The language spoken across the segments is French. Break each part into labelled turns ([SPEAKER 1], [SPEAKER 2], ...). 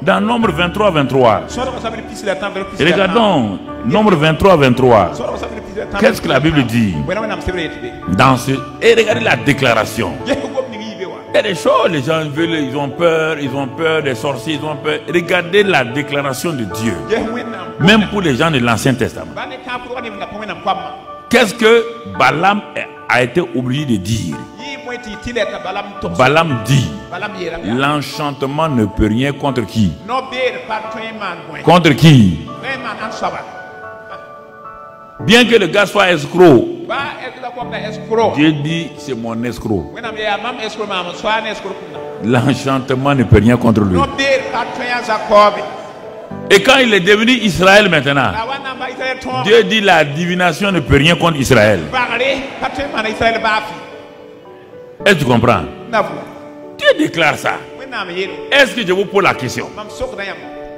[SPEAKER 1] Dans Nombre 23, 23. Et regardons, Nombre 23, 23. Qu'est-ce que la Bible dit dans ce... Et regardez la déclaration. Il y a des choses, les gens veulent, ils ont peur des sorciers, ils ont peur. Regardez la déclaration de Dieu. Même pour les gens de l'Ancien Testament. Qu'est-ce que Balaam a été obligé de dire? Balaam dit, l'enchantement ne peut rien contre qui? Contre qui? Bien que le gars soit escroc, Dieu dit, c'est mon escroc. L'enchantement ne peut rien contre lui. Et quand il est devenu Israël maintenant, Dieu dit, la divination ne peut rien contre Israël. Est-ce que tu comprends? Dieu déclare ça. Est-ce que je vous pose la question?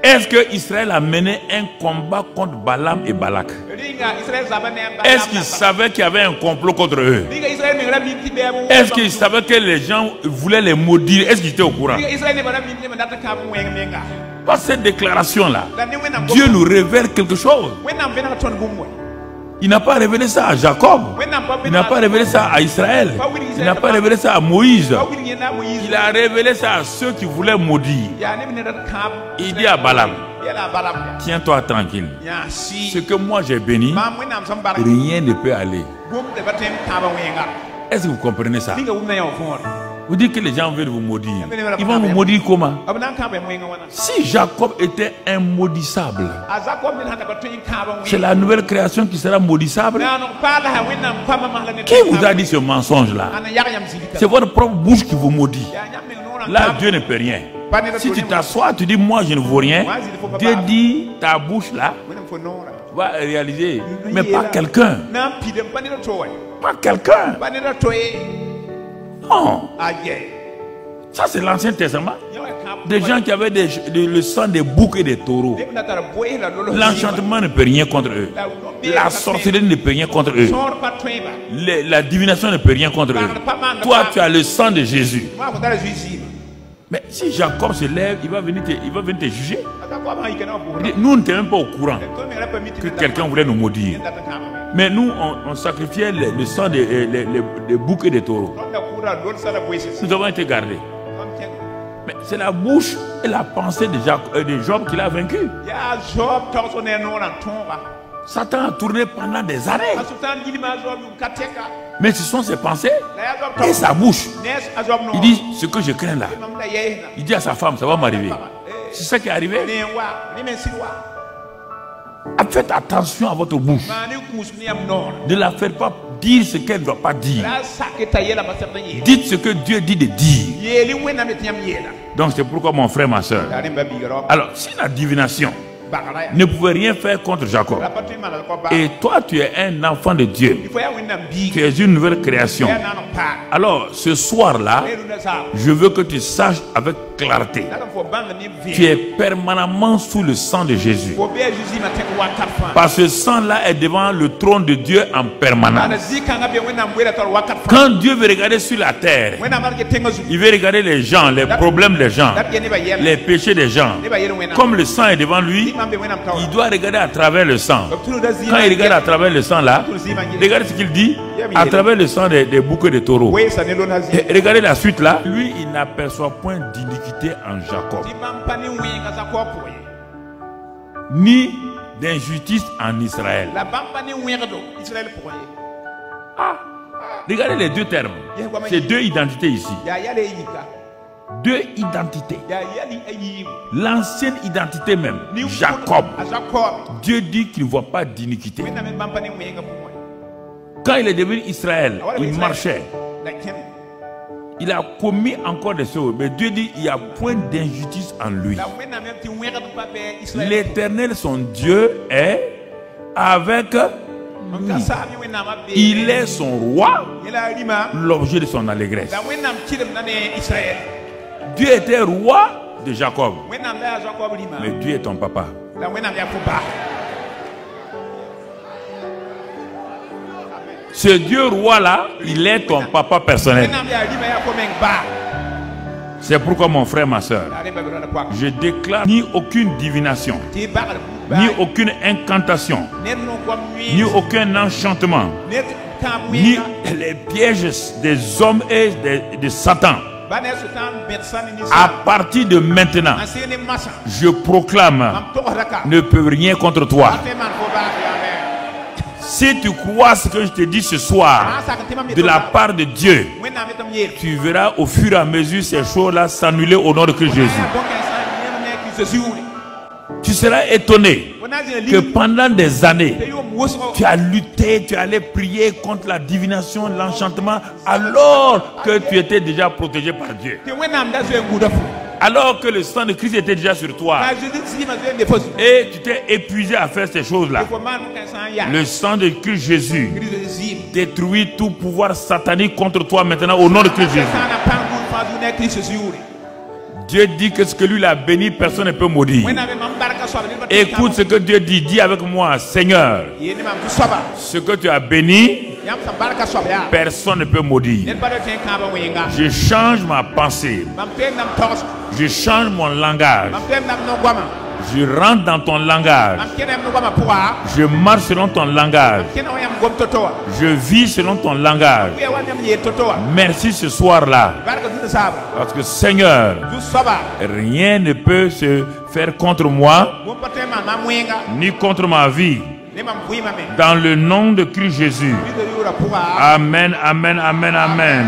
[SPEAKER 1] Est-ce que Israël a mené un combat contre Balaam et Balak? Est-ce qu'ils savaient qu'il y avait un complot contre eux? Est-ce qu'ils savaient que les gens voulaient les maudire? Est-ce qu'ils étaient au courant? Par cette déclaration-là, Dieu nous révèle quelque chose. Il n'a pas révélé ça à Jacob. Il n'a pas révélé ça à Israël. Il n'a pas révélé ça à Moïse. Il a révélé ça à ceux qui voulaient maudire. Il dit à Balaam, tiens-toi tranquille. Ce que moi j'ai béni, rien ne peut aller. Est-ce que vous comprenez ça? Vous dites que les gens veulent vous maudire. Ils vont vous maudire comment? Si Jacob était immaudissable, c'est la nouvelle création qui sera maudissable. Qui vous a dit ce mensonge-là? C'est votre propre bouche qui vous maudit. Là, Dieu ne peut rien. Si tu t'assois, tu dis moi je ne vaux rien, Dieu dit ta bouche là va réaliser. Mais pas quelqu'un. Pas quelqu'un. Non. Ça c'est l'Ancien Testament. Des gens qui avaient le sang des boucs et des taureaux. L'enchantement ne peut rien contre eux. La sorcellerie ne peut rien contre eux. La divination ne peut rien contre eux. Toi tu as le sang de Jésus. Mais si Jacob se lève, il va venir te juger. Nous ne sommes même pas au courant que quelqu'un voulait nous maudire. Mais nous, on sacrifiait le sang des boucs et des taureaux. Nous avons été gardés. Mais c'est la bouche et la pensée de Job qui l'a vaincu. Satan a tourné pendant des années. Mais ce sont ses pensées et sa bouche. Il dit, ce que je crains là, il dit à sa femme, ça va m'arriver. C'est ça qui est arrivé. Faites attention à votre bouche. Ne la faites pas dire ce qu'elle ne doit pas dire. Dites ce que Dieu dit de dire. Donc c'est pourquoi mon frère, ma soeur. Alors, si la divination ne pouvait rien faire contre Jacob, et toi tu es un enfant de Dieu, tu es une nouvelle création, alors ce soir là je veux que tu saches avec clarté, tu es permanemment sous le sang de Jésus, parce que ce sang là est devant le trône de Dieu en permanence. Quand Dieu veut regarder sur la terre, il veut regarder les gens, les problèmes des gens, les péchés des gens. Comme le sang est devant lui, il doit regarder à travers le sang. Quand il regarde à travers le sang là, regardez ce qu'il dit à travers le sang des boucs et des taureaux. Et regardez la suite là. Lui, il n'aperçoit point d'iniquité en Jacob, ni d'injustice en Israël. Regardez les deux termes. C'est deux identités ici. Deux identités. L'ancienne identité même, Jacob. Dieu dit qu'il ne voit pas d'iniquité. Quand il est devenu Israël, il marchait. Il a commis encore des choses. Mais Dieu dit qu'il n'y a point d'injustice en lui. L'Éternel, son Dieu, est avec lui. Il est son roi, l'objet de son allégresse. Dieu était roi de Jacob, mais Dieu est ton papa. Ce Dieu roi là, il est ton papa personnel. C'est pourquoi mon frère, ma soeur, je déclare ni aucune divination, ni aucune incantation, ni aucun enchantement, ni les pièges des hommes et de Satan. À partir de maintenant, je proclame, ne peut rien contre toi. Si tu crois ce que je te dis ce soir de la part de Dieu, tu verras au fur et à mesure ces choses-là s'annuler au nom de Christ Jésus. Tu seras étonné que pendant des années, tu as lutté, tu allais prier contre la divination, l'enchantement, alors que tu étais déjà protégé par Dieu. Alors que le sang de Christ était déjà sur toi. Et tu t'es épuisé à faire ces choses-là. Le sang de Christ Jésus détruit tout pouvoir satanique contre toi maintenant au nom de Christ Jésus. Dieu dit que ce que lui a béni, personne ne peut maudire. Écoute ce que Dieu dit. Dis avec moi, Seigneur, ce que tu as béni, personne ne peut maudire. Je change ma pensée. Je change mon langage. Je rentre dans ton langage. Je marche selon ton langage. Je vis selon ton langage. Merci ce soir-là. Parce que Seigneur, rien ne peut se faire contre moi, ni contre ma vie. Dans le nom de Christ Jésus. Amen, amen, amen, amen.